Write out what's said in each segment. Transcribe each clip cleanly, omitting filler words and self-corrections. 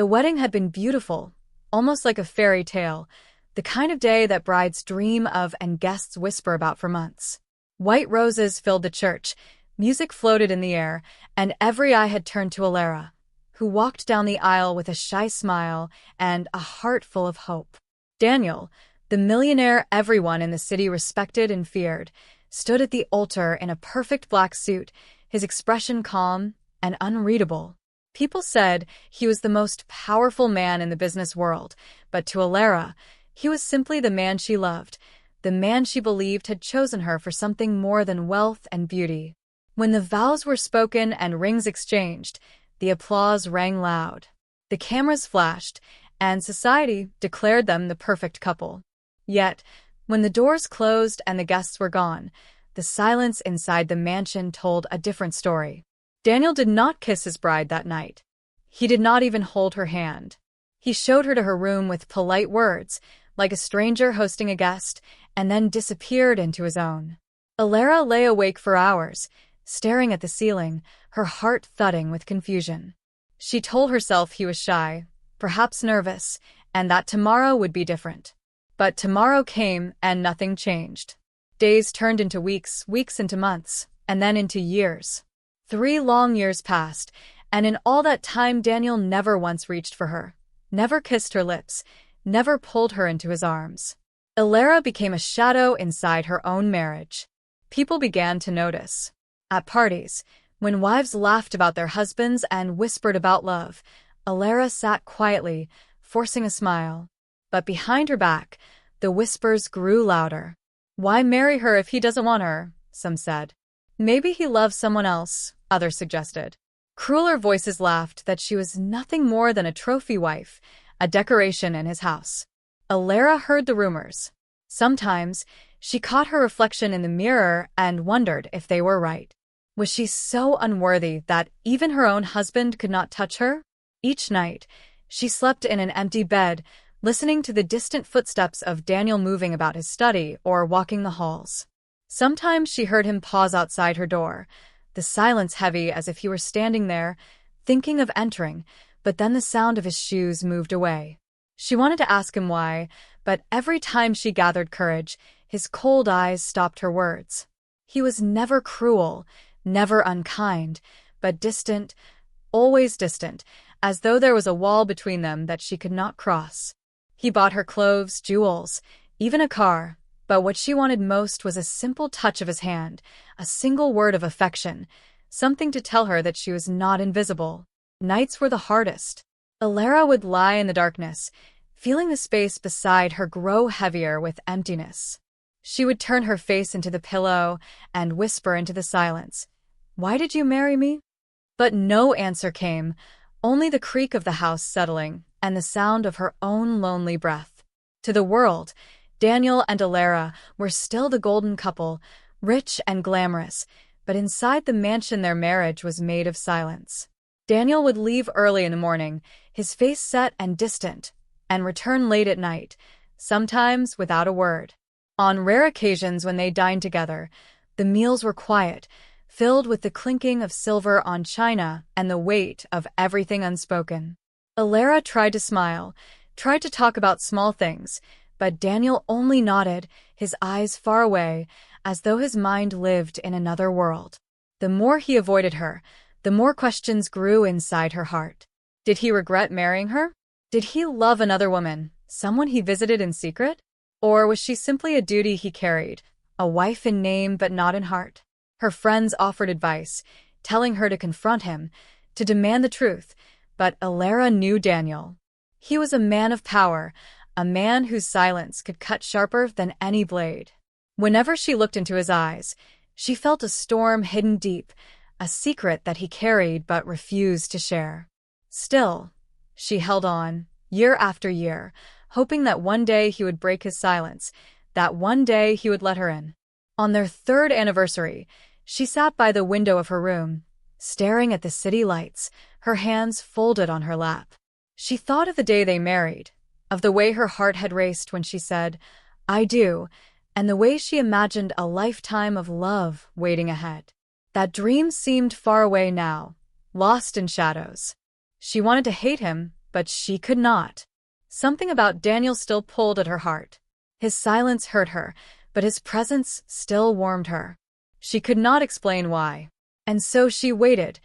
The wedding had been beautiful, almost like a fairy tale, the kind of day that brides dream of and guests whisper about for months. White roses filled the church, music floated in the air, and every eye had turned to Alara, who walked down the aisle with a shy smile and a heart full of hope. Daniel, the millionaire everyone in the city respected and feared, stood at the altar in a perfect black suit, his expression calm and unreadable. People said he was the most powerful man in the business world, but to Alara, he was simply the man she loved, the man she believed had chosen her for something more than wealth and beauty. When the vows were spoken and rings exchanged, the applause rang loud. The cameras flashed, and society declared them the perfect couple. Yet, when the doors closed and the guests were gone, the silence inside the mansion told a different story. Daniel did not kiss his bride that night. He did not even hold her hand. He showed her to her room with polite words, like a stranger hosting a guest, and then disappeared into his own. Alara lay awake for hours, staring at the ceiling, her heart thudding with confusion. She told herself he was shy, perhaps nervous, and that tomorrow would be different. But tomorrow came and nothing changed. Days turned into weeks, weeks into months, and then into years. 3 long years passed, and in all that time Daniel never once reached for her, never kissed her lips, never pulled her into his arms. Alara became a shadow inside her own marriage. People began to notice. At parties, when wives laughed about their husbands and whispered about love, Alara sat quietly, forcing a smile. But behind her back, the whispers grew louder. Why marry her if he doesn't want her? Some said. Maybe he loves someone else, others suggested. Crueler voices laughed that she was nothing more than a trophy wife, a decoration in his house. Alara heard the rumors. Sometimes, she caught her reflection in the mirror and wondered if they were right. Was she so unworthy that even her own husband could not touch her? Each night, she slept in an empty bed, listening to the distant footsteps of Daniel moving about his study or walking the halls. Sometimes she heard him pause outside her door, the silence heavy as if he were standing there, thinking of entering, but then the sound of his shoes moved away. She wanted to ask him why, but every time she gathered courage, his cold eyes stopped her words. He was never cruel, never unkind, but distant, always distant, as though there was a wall between them that she could not cross. He bought her clothes, jewels, even a car, but what she wanted most was a simple touch of his hand, a single word of affection, something to tell her that she was not invisible. Nights were the hardest. Alara would lie in the darkness, feeling the space beside her grow heavier with emptiness. She would turn her face into the pillow and whisper into the silence, "Why did you marry me?" But no answer came, only the creak of the house settling and the sound of her own lonely breath. To the world, Daniel and Alara were still the golden couple, rich and glamorous, but inside the mansion their marriage was made of silence. Daniel would leave early in the morning, his face set and distant, and return late at night, sometimes without a word. On rare occasions when they dined together, the meals were quiet, filled with the clinking of silver on china and the weight of everything unspoken. Alara tried to smile, tried to talk about small things, but Daniel only nodded, his eyes far away, as though his mind lived in another world. The more he avoided her, the more questions grew inside her heart. Did he regret marrying her? Did he love another woman, someone he visited in secret? Or was she simply a duty he carried, a wife in name but not in heart? Her friends offered advice, telling her to confront him, to demand the truth, but Alara knew Daniel. He was a man of power, a man whose silence could cut sharper than any blade. Whenever she looked into his eyes, she felt a storm hidden deep, a secret that he carried but refused to share. Still, she held on, year after year, hoping that one day he would break his silence, that one day he would let her in. On their 3rd anniversary, she sat by the window of her room, staring at the city lights, her hands folded on her lap. She thought of the day they married, of the way her heart had raced when she said, "I do," and the way she imagined a lifetime of love waiting ahead. That dream seemed far away now, lost in shadows. She wanted to hate him, but she could not. Something about Daniel still pulled at her heart. His silence hurt her, but his presence still warmed her. She could not explain why. And so she waited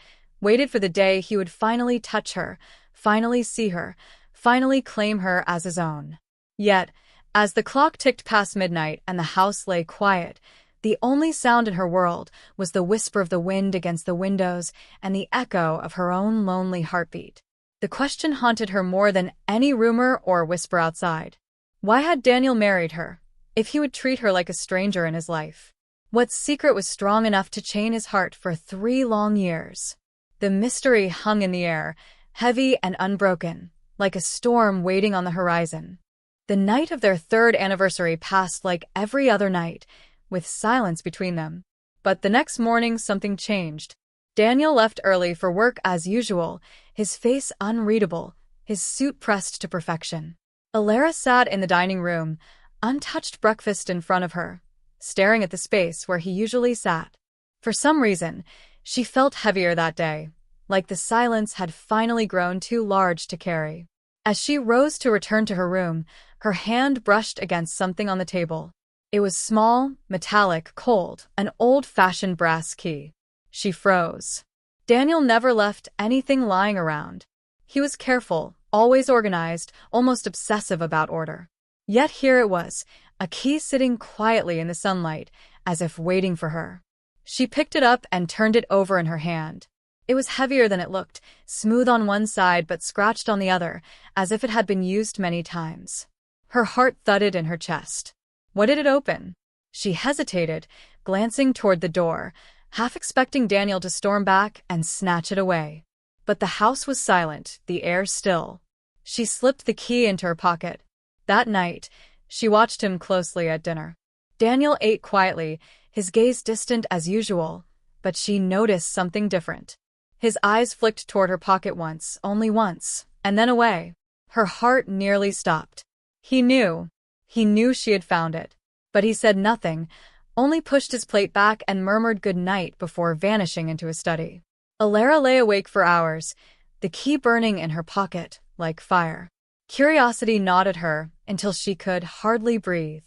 for the day he would finally touch her, finally see her, finally claim her as his own. Yet, as the clock ticked past midnight and the house lay quiet, the only sound in her world was the whisper of the wind against the windows and the echo of her own lonely heartbeat. The question haunted her more than any rumor or whisper outside. Why had Daniel married her, if he would treat her like a stranger in his life? What secret was strong enough to chain his heart for 3 long years? The mystery hung in the air, heavy and unbroken, like a storm waiting on the horizon. The night of their 3rd anniversary passed like every other night, with silence between them. But the next morning something changed. Daniel left early for work as usual, his face unreadable, his suit pressed to perfection. Alara sat in the dining room, untouched breakfast in front of her, staring at the space where he usually sat. For some reason, she felt heavier that day, like the silence had finally grown too large to carry. As she rose to return to her room, her hand brushed against something on the table. It was small, metallic, cold, an old-fashioned brass key. She froze. Daniel never left anything lying around. He was careful, always organized, almost obsessive about order. Yet here it was, a key sitting quietly in the sunlight, as if waiting for her. She picked it up and turned it over in her hand. It was heavier than it looked, smooth on one side but scratched on the other, as if it had been used many times. Her heart thudded in her chest. What did it open? She hesitated, glancing toward the door, half expecting Daniel to storm back and snatch it away. But the house was silent, the air still. She slipped the key into her pocket. That night, she watched him closely at dinner. Daniel ate quietly, his gaze distant as usual, but she noticed something different. His eyes flicked toward her pocket once, only once, and then away. Her heart nearly stopped. He knew she had found it. But he said nothing, only pushed his plate back and murmured good night before vanishing into his study. Alara lay awake for hours, the key burning in her pocket, like fire. Curiosity gnawed at her until she could hardly breathe.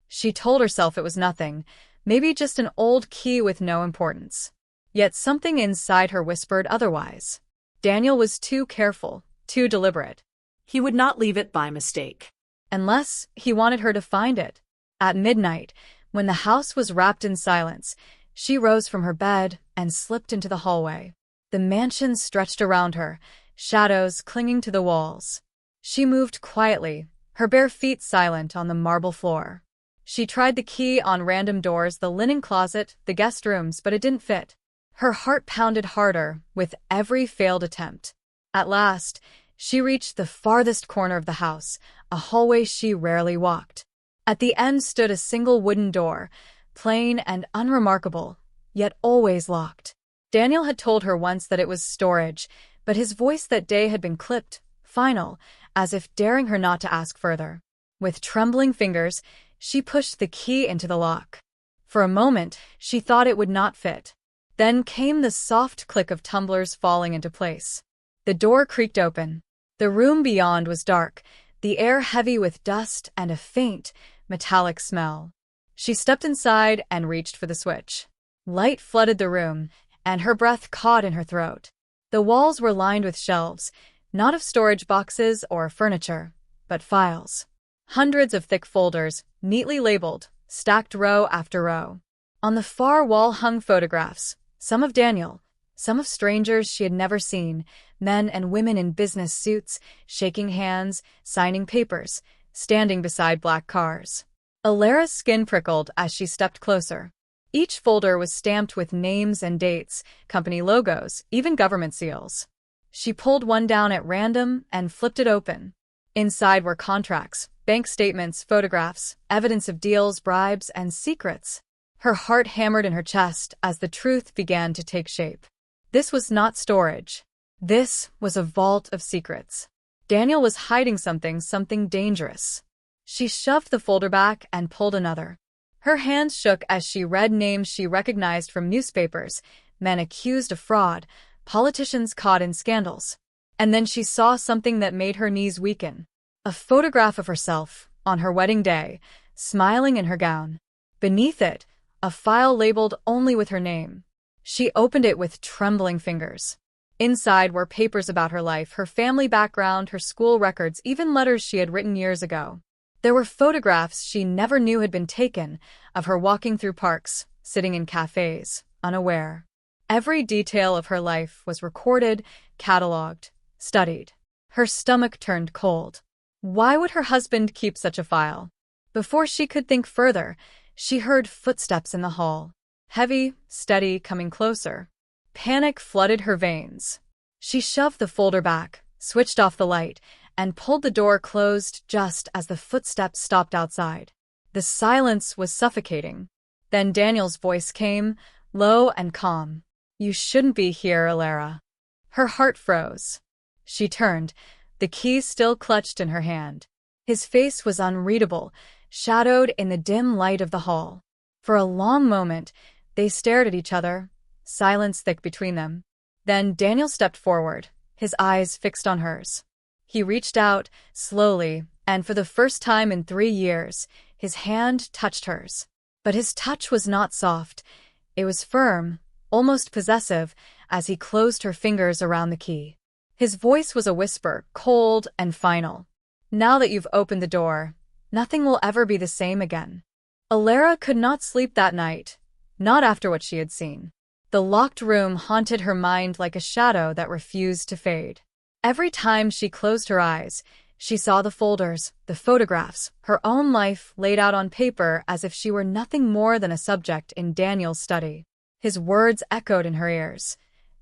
She told herself it was nothing, maybe just an old key with no importance. Yet something inside her whispered otherwise. Daniel was too careful, too deliberate. He would not leave it by mistake. Unless he wanted her to find it. At midnight, when the house was wrapped in silence, she rose from her bed and slipped into the hallway. The mansion stretched around her, shadows clinging to the walls. She moved quietly, her bare feet silent on the marble floor. She tried the key on random doors, the linen closet, the guest rooms, but it didn't fit. Her heart pounded harder with every failed attempt. At last, she reached the farthest corner of the house, a hallway she rarely walked. At the end stood a single wooden door, plain and unremarkable, yet always locked. Daniel had told her once that it was storage, but his voice that day had been clipped, final, as if daring her not to ask further. With trembling fingers, she pushed the key into the lock. For a moment, she thought it would not fit. Then came the soft click of tumblers falling into place. The door creaked open. The room beyond was dark, the air heavy with dust and a faint, metallic smell. She stepped inside and reached for the switch. Light flooded the room, and her breath caught in her throat. The walls were lined with shelves, not of storage boxes or furniture, but files. Hundreds of thick folders, neatly labeled, stacked row after row. On the far wall hung photographs, some of Daniel, some of strangers she had never seen, men and women in business suits, shaking hands, signing papers, standing beside black cars. Alara's skin prickled as she stepped closer. Each folder was stamped with names and dates, company logos, even government seals. She pulled one down at random and flipped it open. Inside were contracts, bank statements, photographs, evidence of deals, bribes, and secrets. Her heart hammered in her chest as the truth began to take shape. This was not storage. This was a vault of secrets. Daniel was hiding something dangerous. She shoved the folder back and pulled another. Her hands shook as she read names she recognized from newspapers, men accused of fraud, politicians caught in scandals. And then she saw something that made her knees weaken. A photograph of herself, on her wedding day, smiling in her gown. Beneath it, a file labeled only with her name. She opened it with trembling fingers. Inside were papers about her life, her family background, her school records, even letters she had written years ago. There were photographs she never knew had been taken, of her walking through parks, sitting in cafes, unaware. Every detail of her life was recorded, catalogued, studied. Her stomach turned cold. Why would her husband keep such a file? Before she could think further, she heard footsteps in the hall. Heavy, steady, coming closer. Panic flooded her veins. She shoved the folder back, switched off the light, and pulled the door closed just as the footsteps stopped outside. The silence was suffocating. Then Daniel's voice came, low and calm. "You shouldn't be here, Alara." Her heart froze. She turned, the key still clutched in her hand. His face was unreadable, shadowed in the dim light of the hall. For a long moment, they stared at each other, silence thick between them. Then Daniel stepped forward, his eyes fixed on hers. He reached out, slowly, and for the first time in 3 years, his hand touched hers. But his touch was not soft. It was firm, almost possessive, as he closed her fingers around the key. His voice was a whisper, cold and final. "Now that you've opened the door, nothing will ever be the same again." Alara could not sleep that night, not after what she had seen. The locked room haunted her mind like a shadow that refused to fade. Every time she closed her eyes, she saw the folders, the photographs, her own life laid out on paper as if she were nothing more than a subject in Daniel's study. His words echoed in her ears.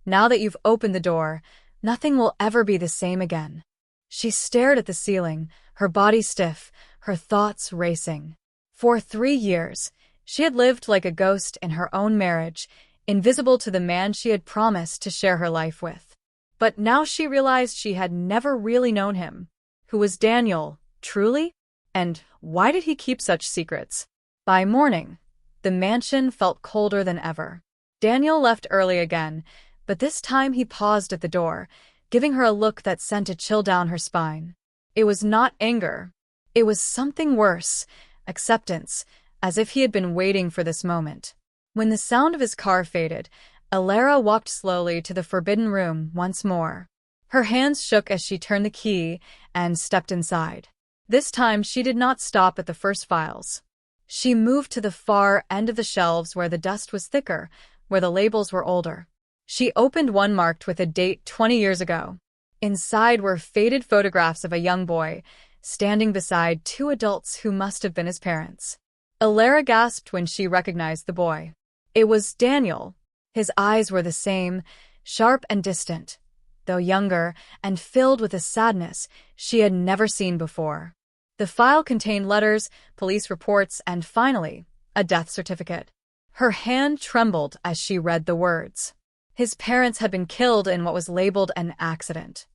"Now that you've opened the door, nothing will ever be the same again." She stared at the ceiling, her body stiff, her thoughts racing. For 3 years, she had lived like a ghost in her own marriage, invisible to the man she had promised to share her life with. But now she realized she had never really known him. Who was Daniel, truly? And why did he keep such secrets? By morning, the mansion felt colder than ever. Daniel left early again, but this time he paused at the door, giving her a look that sent a chill down her spine. It was not anger. It was something worse, acceptance, as if he had been waiting for this moment. When the sound of his car faded, Alara walked slowly to the forbidden room once more. Her hands shook as she turned the key and stepped inside. This time she did not stop at the first files. She moved to the far end of the shelves where the dust was thicker, where the labels were older. She opened one marked with a date 20 years ago. Inside were faded photographs of a young boy, standing beside 2 adults who must have been his parents. Alara gasped when she recognized the boy. It was Daniel. His eyes were the same, sharp and distant, though younger and filled with a sadness she had never seen before. The file contained letters, police reports, and finally, a death certificate. Her hand trembled as she read the words. His parents had been killed in what was labeled an accident.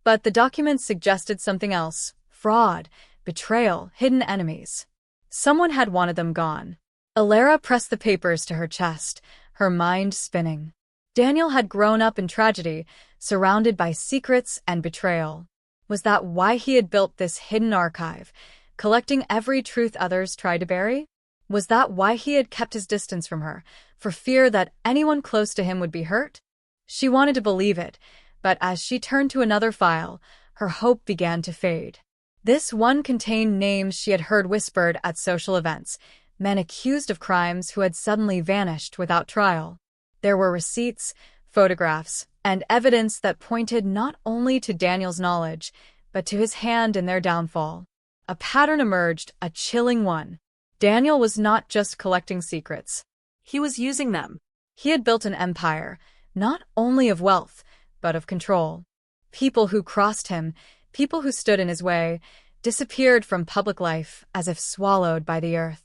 But the documents suggested something else: fraud, betrayal, hidden enemies. Someone had wanted them gone. Alara pressed the papers to her chest, her mind spinning. Daniel had grown up in tragedy, surrounded by secrets and betrayal. Was that why he had built this hidden archive, collecting every truth others tried to bury? Was that why he had kept his distance from her, for fear that anyone close to him would be hurt? She wanted to believe it, but as she turned to another file, her hope began to fade. This one contained names she had heard whispered at social events, men accused of crimes who had suddenly vanished without trial. There were receipts, photographs, and evidence that pointed not only to Daniel's knowledge, but to his hand in their downfall. A pattern emerged, a chilling one. Daniel was not just collecting secrets. He was using them. He had built an empire, not only of wealth, but of control. People who crossed him, people who stood in his way, disappeared from public life as if swallowed by the earth.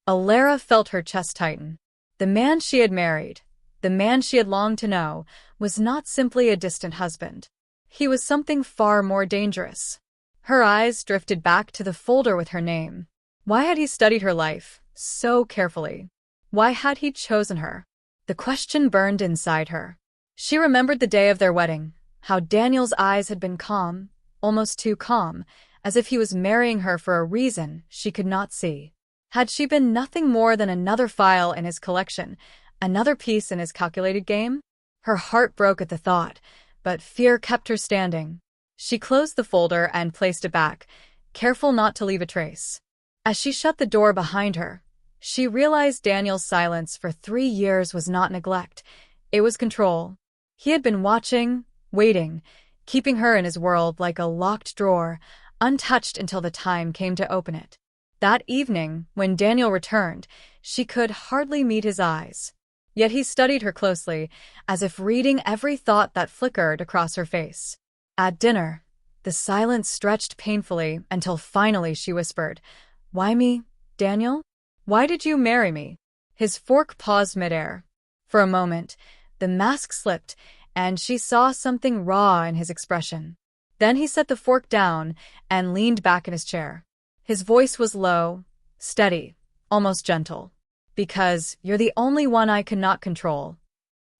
Alara felt her chest tighten. The man she had married, the man she had longed to know, was not simply a distant husband. He was something far more dangerous. Her eyes drifted back to the folder with her name. Why had he studied her life so carefully? Why had he chosen her? The question burned inside her. She remembered the day of their wedding, how Daniel's eyes had been calm, almost too calm, as if he was marrying her for a reason she could not see. Had she been nothing more than another file in his collection, another piece in his calculated game? Her heart broke at the thought, but fear kept her standing. She closed the folder and placed it back, careful not to leave a trace. As she shut the door behind her, she realized Daniel's silence for 3 years was not neglect, it was control. He had been watching, waiting, keeping her in his world like a locked drawer, untouched until the time came to open it. That evening, when Daniel returned, she could hardly meet his eyes. Yet he studied her closely, as if reading every thought that flickered across her face. At dinner, the silence stretched painfully until finally she whispered, "Why me, Daniel? Why did you marry me?" His fork paused midair. For a moment, the mask slipped, and she saw something raw in his expression. Then he set the fork down and leaned back in his chair. His voice was low, steady, almost gentle. "Because you're the only one I cannot control."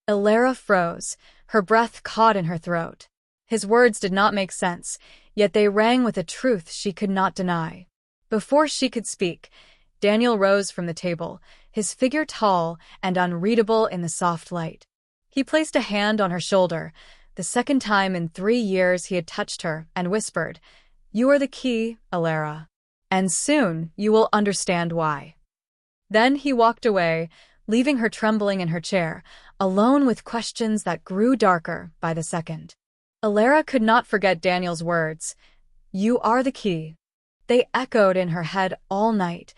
Ilara froze, her breath caught in her throat. His words did not make sense, yet they rang with a truth she could not deny. Before she could speak, Daniel rose from the table, his figure tall and unreadable in the soft light. He placed a hand on her shoulder, the second time in 3 years he had touched her, and whispered, "You are the key, Ilara. And soon you will understand why." Then he walked away, leaving her trembling in her chair, alone with questions that grew darker by the second. Ilara could not forget Daniel's words, "You are the key." They echoed in her head all night,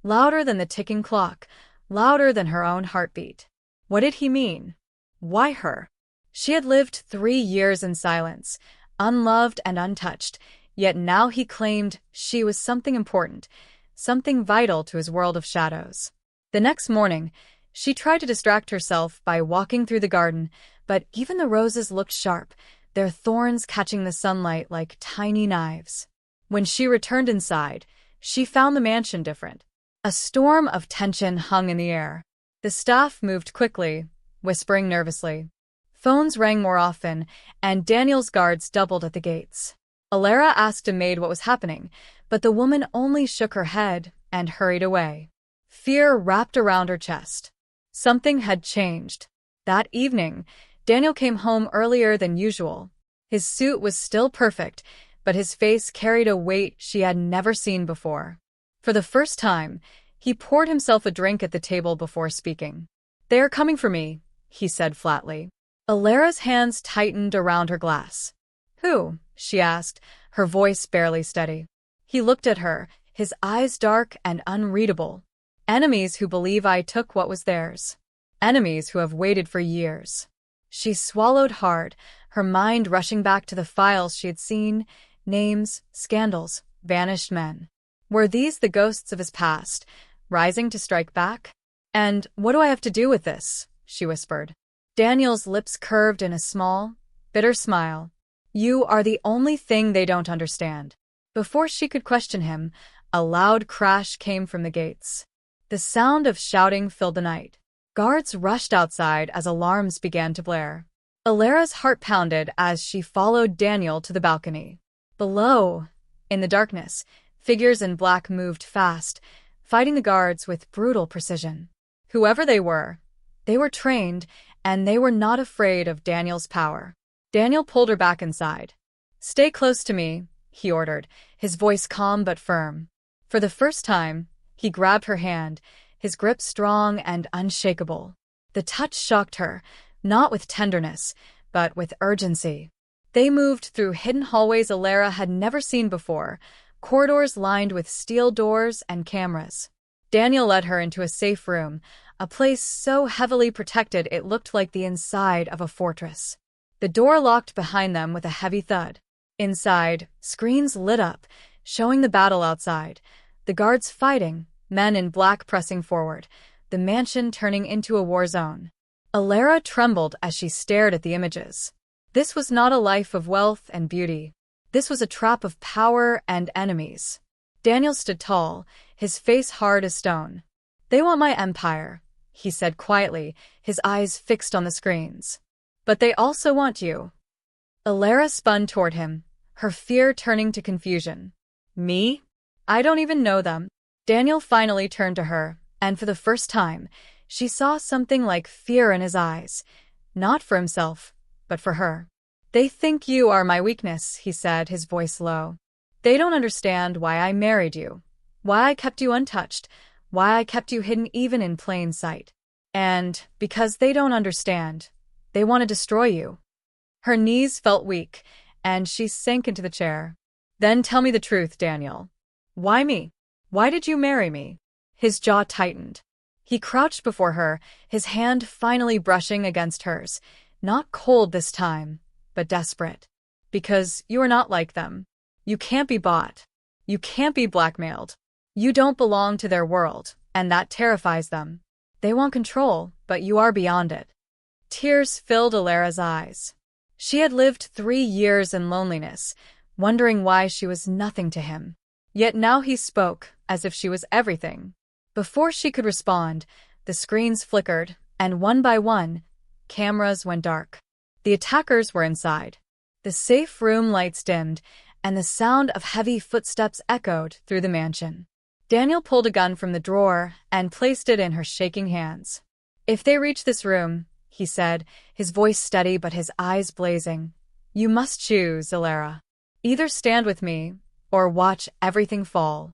louder than the ticking clock, louder than her own heartbeat. What did he mean? Why her? She had lived 3 years in silence, unloved and untouched, yet now he claimed she was something important, something vital to his world of shadows. The next morning, she tried to distract herself by walking through the garden, but even the roses looked sharp, their thorns catching the sunlight like tiny knives. When she returned inside, she found the mansion different. A storm of tension hung in the air. The staff moved quickly, whispering nervously. Phones rang more often, and Daniel's guards doubled at the gates. Ilara asked a maid what was happening, but the woman only shook her head and hurried away. Fear wrapped around her chest. Something had changed. That evening, Daniel came home earlier than usual. His suit was still perfect, but his face carried a weight she had never seen before. For the first time, he poured himself a drink at the table before speaking. "They are coming for me," he said flatly. Ilara's hands tightened around her glass. "Who?" she asked, her voice barely steady. He looked at her, his eyes dark and unreadable. "Enemies who believe I took what was theirs. Enemies who have waited for years." She swallowed hard, her mind rushing back to the files she had seen, names, scandals, vanished men. Were these the ghosts of his past, rising to strike back? "And what do I have to do with this?" she whispered. Daniel's lips curved in a small, bitter smile. "You are the only thing they don't understand." Before she could question him, a loud crash came from the gates. The sound of shouting filled the night. Guards rushed outside as alarms began to blare. Ilara's heart pounded as she followed Daniel to the balcony. Below, in the darkness, figures in black moved fast, fighting the guards with brutal precision. Whoever they were trained, and they were not afraid of Daniel's power. Daniel pulled her back inside. "Stay close to me," he ordered, his voice calm but firm. For the first time, he grabbed her hand, his grip strong and unshakable. The touch shocked her, not with tenderness, but with urgency. They moved through hidden hallways Ilara had never seen before, corridors lined with steel doors and cameras. Daniel led her into a safe room, a place so heavily protected it looked like the inside of a fortress. The door locked behind them with a heavy thud. Inside, screens lit up, showing the battle outside, the guards fighting, men in black pressing forward, the mansion turning into a war zone. Ilara trembled as she stared at the images. This was not a life of wealth and beauty. This was a trap of power and enemies. Daniel stood tall, his face hard as stone. "They want my empire," he said quietly, his eyes fixed on the screens. "But they also want you." Alara spun toward him, her fear turning to confusion. Me? I don't even know them. Daniel finally turned to her, and for the first time, she saw something like fear in his eyes. Not for himself, but for her. They think you are my weakness, he said, his voice low. They don't understand why I married you, why I kept you untouched, why I kept you hidden even in plain sight. And, because they don't understand, they want to destroy you. Her knees felt weak, and she sank into the chair. Then tell me the truth, Daniel. Why me? Why did you marry me? His jaw tightened. He crouched before her, his hand finally brushing against hers. Not cold this time, but desperate. Because you are not like them. You can't be bought. You can't be blackmailed. You don't belong to their world, and that terrifies them. They want control, but you are beyond it. Tears filled Alara's eyes. She had lived 3 years in loneliness, wondering why she was nothing to him. Yet now he spoke, as if she was everything. Before she could respond, the screens flickered, and one by one, cameras went dark. The attackers were inside. The safe room lights dimmed, and the sound of heavy footsteps echoed through the mansion. Daniel pulled a gun from the drawer and placed it in her shaking hands. If they reach this room, he said, his voice steady but his eyes blazing, you must choose, Alara. Either stand with me, or watch everything fall.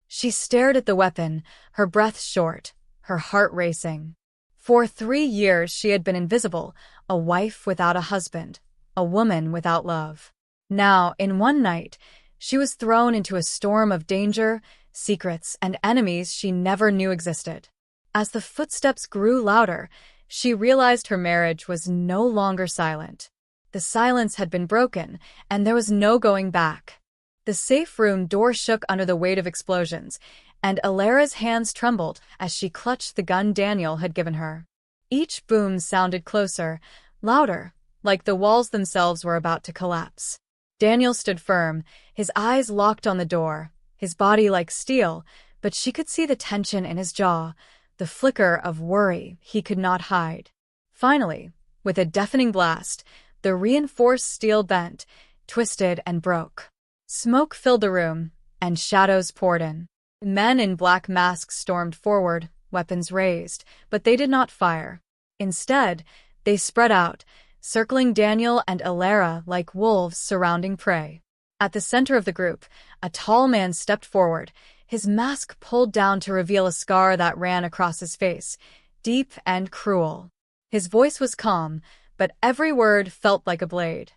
She stared at the weapon, her breath short, her heart racing. For 3 years she had been invisible, a wife without a husband, a woman without love. Now, in one night, she was thrown into a storm of danger, secrets, and enemies she never knew existed. As the footsteps grew louder, she realized her marriage was no longer silent. The silence had been broken, and there was no going back. The safe room door shook under the weight of explosions, and Alara's hands trembled as she clutched the gun Daniel had given her. Each boom sounded closer, louder, like the walls themselves were about to collapse. Daniel stood firm, his eyes locked on the door, his body like steel, but she could see the tension in his jaw, the flicker of worry he could not hide. Finally, with a deafening blast, the reinforced steel bent, twisted, and broke. Smoke filled the room, and shadows poured in. Men in black masks stormed forward, weapons raised, but they did not fire. Instead, they spread out, circling Daniel and Alara like wolves surrounding prey. At the center of the group, a tall man stepped forward, his mask pulled down to reveal a scar that ran across his face, deep and cruel. His voice was calm, but every word felt like a blade.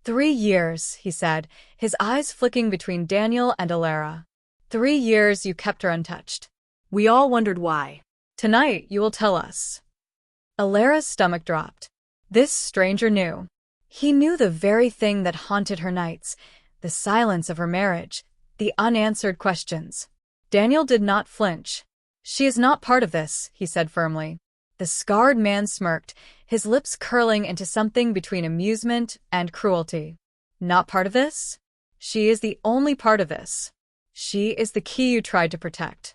3 years, he said, his eyes flicking between Daniel and Alara. 3 years you kept her untouched. We all wondered why. Tonight you will tell us. Alara's stomach dropped. This stranger knew. He knew the very thing that haunted her nights, the silence of her marriage, the unanswered questions. Daniel did not flinch. She is not part of this, he said firmly. The scarred man smirked, his lips curling into something between amusement and cruelty. Not part of this? She is the only part of this. She is the key you tried to protect.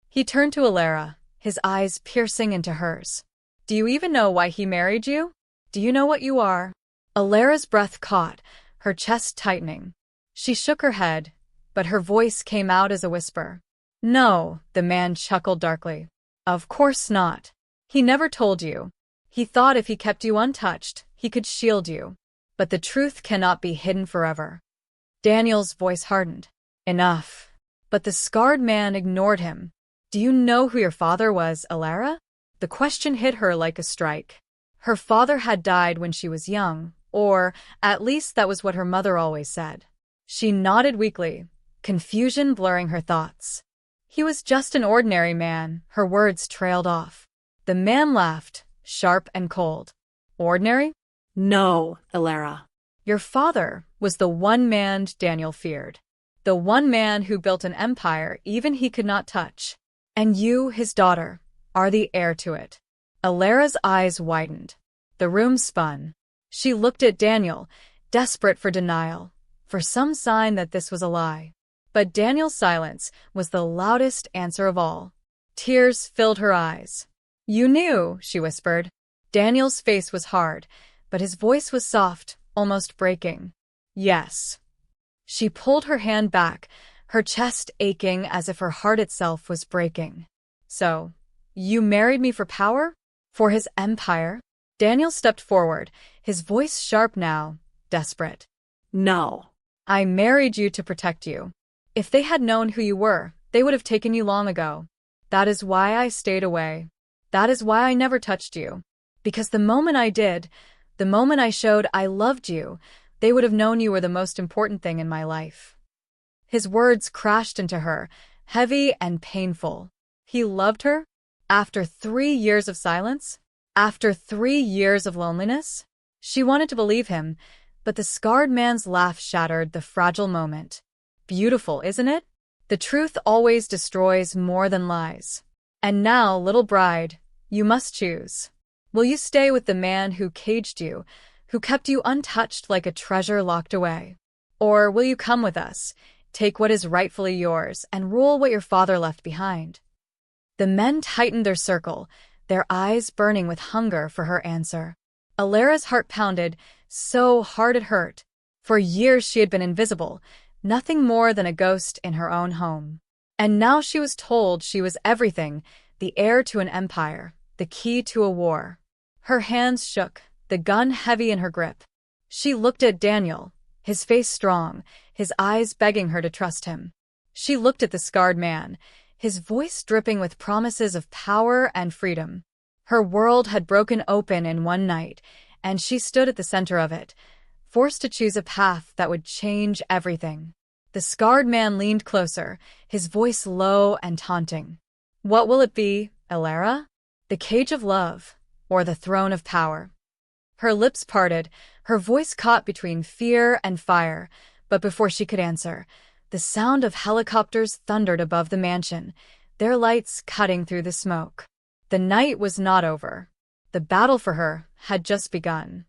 He turned to Alara, his eyes piercing into hers. Do you even know why he married you? Do you know what you are? Alara's breath caught, her chest tightening. She shook her head, but her voice came out as a whisper. No, the man chuckled darkly. Of course not. He never told you. He thought if he kept you untouched, he could shield you. But the truth cannot be hidden forever. Daniel's voice hardened. Enough. But the scarred man ignored him. Do you know who your father was, Alara? The question hit her like a strike. Her father had died when she was young, or at least that was what her mother always said. She nodded weakly, confusion blurring her thoughts. He was just an ordinary man, her words trailed off. The man laughed, sharp and cold. Ordinary? No, Alara. Your father was the one man Daniel feared. The one man who built an empire even he could not touch. And you, his daughter, are the heir to it. Alara's eyes widened. The room spun. She looked at Daniel, desperate for denial, for some sign that this was a lie. But Daniel's silence was the loudest answer of all. Tears filled her eyes. You knew, she whispered. Daniel's face was hard, but his voice was soft, almost breaking. Yes. She pulled her hand back, her chest aching as if her heart itself was breaking. So, you married me for power? For his empire? Daniel stepped forward, his voice sharp now, desperate. No. I married you to protect you. If they had known who you were, they would have taken you long ago. That is why I stayed away. That is why I never touched you. Because the moment I did, the moment I showed I loved you, they would have known you were the most important thing in my life. His words crashed into her, heavy and painful. He loved her? After 3 years of silence? After 3 years of loneliness? She wanted to believe him, but the scarred man's laugh shattered the fragile moment. Beautiful, isn't it? The truth always destroys more than lies. And now, little bride, you must choose. Will you stay with the man who caged you, who kept you untouched like a treasure locked away? Or will you come with us, take what is rightfully yours, and rule what your father left behind? The men tightened their circle, their eyes burning with hunger for her answer. Alara's heart pounded so hard it hurt. For years she had been invisible, nothing more than a ghost in her own home. And now she was told she was everything, the heir to an empire, the key to a war. Her hands shook, the gun heavy in her grip. She looked at Daniel, his face strong, his eyes begging her to trust him. She looked at the scarred man, his voice dripping with promises of power and freedom. Her world had broken open in one night, and she stood at the center of it, forced to choose a path that would change everything. The scarred man leaned closer, his voice low and taunting. What will it be, Alara? The cage of love, or the throne of power? Her lips parted, her voice caught between fear and fire, but before she could answer, the sound of helicopters thundered above the mansion, their lights cutting through the smoke. The night was not over. The battle for her had just begun.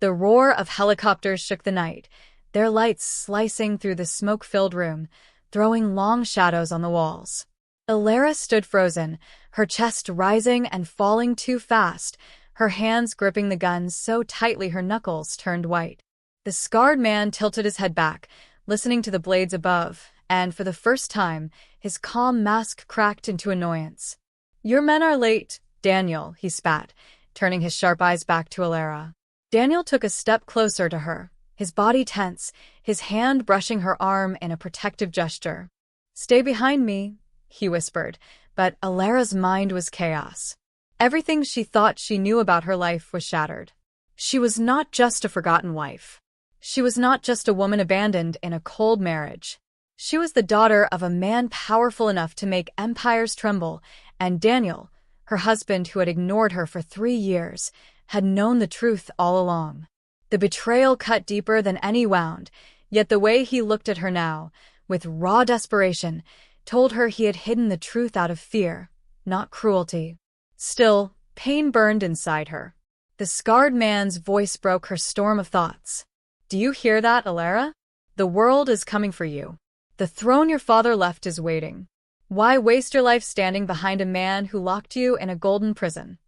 The roar of helicopters shook the night, their lights slicing through the smoke-filled room, throwing long shadows on the walls. Alara stood frozen, her chest rising and falling too fast, her hands gripping the gun so tightly her knuckles turned white. The scarred man tilted his head back, listening to the blades above, and for the first time, his calm mask cracked into annoyance. Your men are late, Daniel, he spat, turning his sharp eyes back to Alara. Daniel took a step closer to her, his body tense, his hand brushing her arm in a protective gesture. Stay behind me, he whispered, but Alara's mind was chaos. Everything she thought she knew about her life was shattered. She was not just a forgotten wife. She was not just a woman abandoned in a cold marriage. She was the daughter of a man powerful enough to make empires tremble, and Daniel, her husband who had ignored her for 3 years, had known the truth all along. The betrayal cut deeper than any wound, yet the way he looked at her now, with raw desperation, told her he had hidden the truth out of fear, not cruelty. Still, pain burned inside her. The scarred man's voice broke her storm of thoughts. Do you hear that, Alara? The world is coming for you. The throne your father left is waiting. Why waste your life standing behind a man who locked you in a golden prison?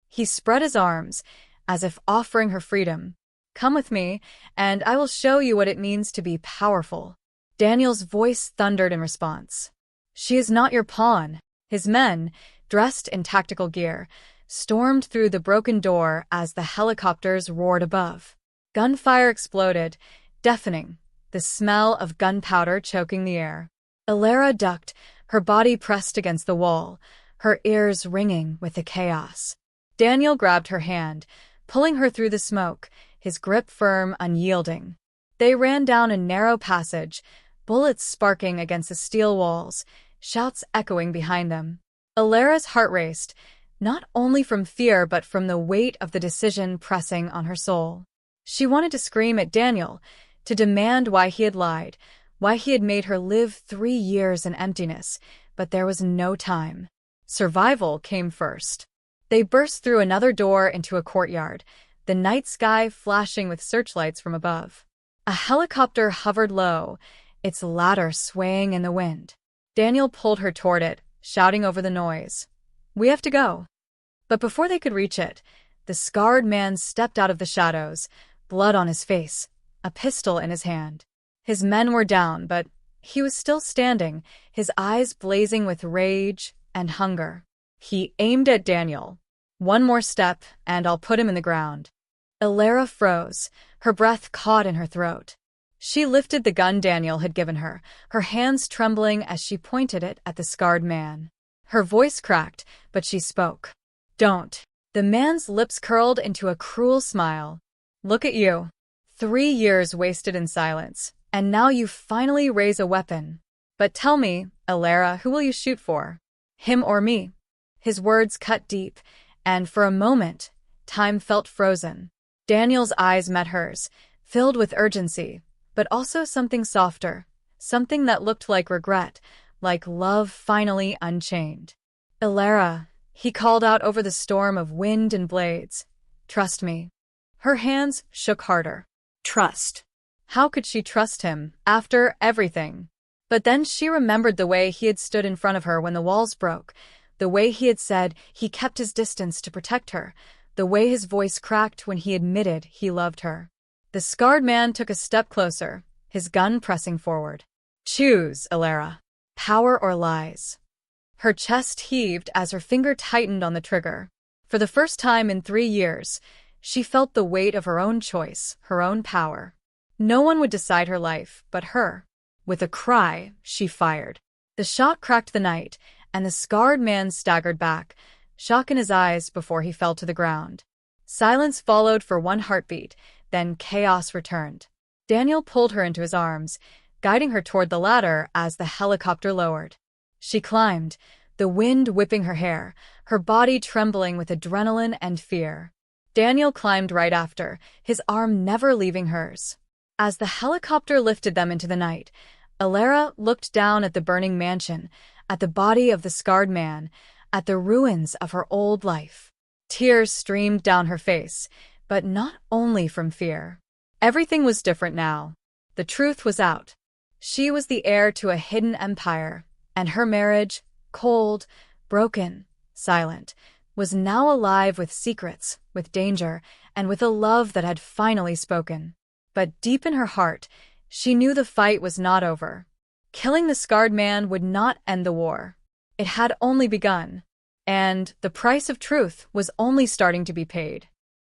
He spread his arms, as if offering her freedom. Come with me, and I will show you what it means to be powerful. Daniel's voice thundered in response. She is not your pawn. His men, dressed in tactical gear, stormed through the broken door as the helicopters roared above. Gunfire exploded, deafening, the smell of gunpowder choking the air. Alara ducked, her body pressed against the wall, her ears ringing with the chaos. Daniel grabbed her hand, pulling her through the smoke, his grip firm, unyielding. They ran down a narrow passage, bullets sparking against the steel walls, shouts echoing behind them. Alara's heart raced, not only from fear but from the weight of the decision pressing on her soul. She wanted to scream at Daniel, to demand why he had lied, why he had made her live 3 years in emptiness, but there was no time. Survival came first. They burst through another door into a courtyard, the night sky flashing with searchlights from above. A helicopter hovered low, its ladder swaying in the wind. Daniel pulled her toward it, shouting over the noise. We have to go. But before they could reach it, the scarred man stepped out of the shadows, blood on his face, a pistol in his hand. His men were down, but he was still standing, his eyes blazing with rage and hunger. He aimed at Daniel. One more step, and I'll put him in the ground. Elara froze, her breath caught in her throat. She lifted the gun Daniel had given her, her hands trembling as she pointed it at the scarred man. Her voice cracked, but she spoke. Don't. The man's lips curled into a cruel smile. Look at you. 3 years wasted in silence, and now you finally raise a weapon. But tell me, Elara, who will you shoot for? Him or me? His words cut deep, and for a moment, time felt frozen. Daniel's eyes met hers, filled with urgency, but also something softer, something that looked like regret, like love finally unchained. Elara, he called out over the storm of wind and blades. Trust me. Her hands shook harder. Trust. How could she trust him, after everything? But then she remembered the way he had stood in front of her when the walls broke, the way he had said he kept his distance to protect her, the way his voice cracked when he admitted he loved her. The scarred man took a step closer, his gun pressing forward. Choose, Elara. Power or lies? Her chest heaved as her finger tightened on the trigger. For the first time in 3 years, she felt the weight of her own choice, her own power. No one would decide her life but her. With a cry, she fired. The shot cracked the night, and the scarred man staggered back, shock in his eyes before he fell to the ground. Silence followed for one heartbeat, then chaos returned. Daniel pulled her into his arms, guiding her toward the ladder as the helicopter lowered. She climbed, the wind whipping her hair, her body trembling with adrenaline and fear. Daniel climbed right after, his arm never leaving hers. As the helicopter lifted them into the night, Elara looked down at the burning mansion, at the body of the scarred man, at the ruins of her old life. Tears streamed down her face, but not only from fear. Everything was different now. The truth was out. She was the heir to a hidden empire, and her marriage, cold, broken, silent, was now alive with secrets, with danger, and with a love that had finally spoken. But deep in her heart, she knew the fight was not over. Killing the scarred man would not end the war. It had only begun, and the price of truth was only starting to be paid.